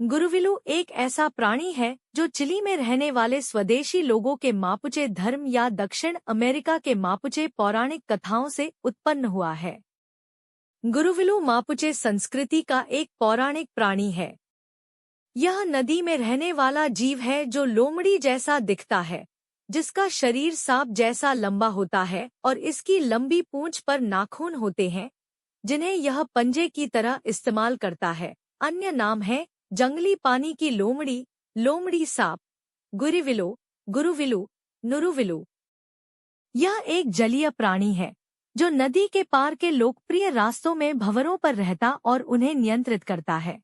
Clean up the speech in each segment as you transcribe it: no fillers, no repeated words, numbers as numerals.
गुरुविलु एक ऐसा प्राणी है जो चिली में रहने वाले स्वदेशी लोगों के मापुचे धर्म या दक्षिण अमेरिका के मापुचे पौराणिक कथाओं से उत्पन्न हुआ है। गुरुविलु मापुचे संस्कृति का एक पौराणिक प्राणी है। यह नदी में रहने वाला जीव है जो लोमड़ी जैसा दिखता है, जिसका शरीर सांप जैसा लंबा होता है और इसकी लंबी पूंछ पर नाखून होते हैं, जिन्हें यह पंजे की तरह इस्तेमाल करता है। अन्य नाम है जंगली पानी की लोमड़ी, लोमड़ी सांप, गुरुविलु, गुरुविलु, नुरुविलु। यह एक जलीय प्राणी है जो नदी के पार के लोकप्रिय रास्तों में भंवरों पर रहता और उन्हें नियंत्रित करता है।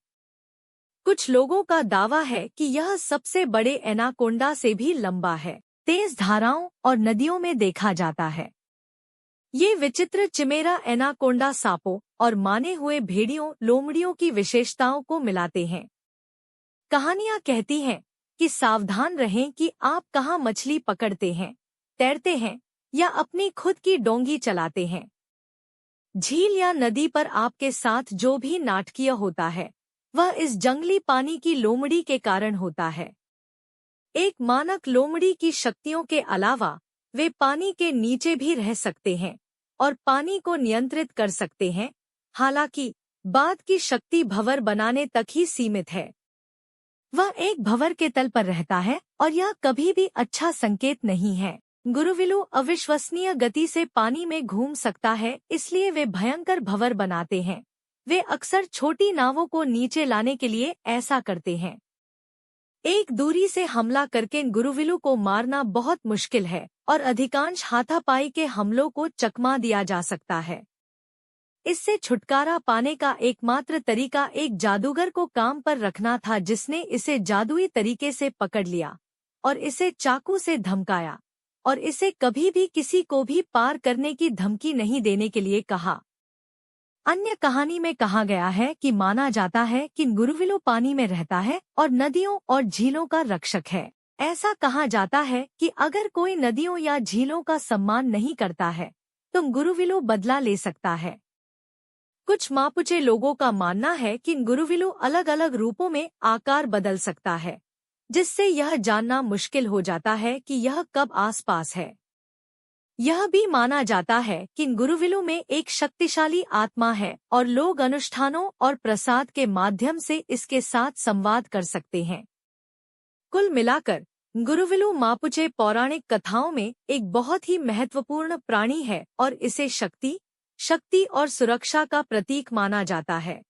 कुछ लोगों का दावा है कि यह सबसे बड़े एनाकोंडा से भी लंबा है। तेज धाराओं और नदियों में देखा जाता है। ये विचित्र चिमेरा एनाकोंडा सांपों और माने हुए भेड़ियों लोमड़ियों की विशेषताओं को मिलाते हैं। कहानियां कहती हैं कि सावधान रहें कि आप कहां मछली पकड़ते हैं, तैरते हैं या अपनी खुद की डोंगी चलाते हैं। झील या नदी पर आपके साथ जो भी नाटकीय होता है वह इस जंगली पानी की लोमड़ी के कारण होता है। एक मानक लोमड़ी की शक्तियों के अलावा वे पानी के नीचे भी रह सकते हैं और पानी को नियंत्रित कर सकते हैं। हालांकि बाद की शक्ति भंवर बनाने तक ही सीमित है। वह एक भंवर के तल पर रहता है और यह कभी भी अच्छा संकेत नहीं है। गुरुविलु अविश्वसनीय गति से पानी में घूम सकता है, इसलिए वे भयंकर भंवर बनाते हैं। वे अक्सर छोटी नावों को नीचे लाने के लिए ऐसा करते हैं। एक दूरी से हमला करके गुरुविलु को मारना बहुत मुश्किल है और अधिकांश हाथापाई के हमलों को चकमा दिया जा सकता है। इससे छुटकारा पाने का एकमात्र तरीका एक जादूगर को काम पर रखना था, जिसने इसे जादुई तरीके से पकड़ लिया और इसे चाकू से धमकाया और इसे कभी भी किसी को भी पार करने की धमकी नहीं देने के लिए कहा। अन्य कहानी में कहा गया है कि माना जाता है कि गुरुविलु पानी में रहता है और नदियों और झीलों का रक्षक है। ऐसा कहा जाता है कि अगर कोई नदियों या झीलों का सम्मान नहीं करता है तो गुरुविलु बदला ले सकता है। कुछ मापुचे लोगों का मानना है कि गुरुविलु अलग अलग रूपों में आकार बदल सकता है, जिससे यह जानना मुश्किल हो जाता है कि यह कब आसपास है। यह भी माना जाता है कि गुरुविलु में एक शक्तिशाली आत्मा है और लोग अनुष्ठानों और प्रसाद के माध्यम से इसके साथ संवाद कर सकते हैं। कुल मिलाकर गुरुविलु मापुचे पौराणिक कथाओं में एक बहुत ही महत्वपूर्ण प्राणी है और इसे शक्ति और सुरक्षा का प्रतीक माना जाता है।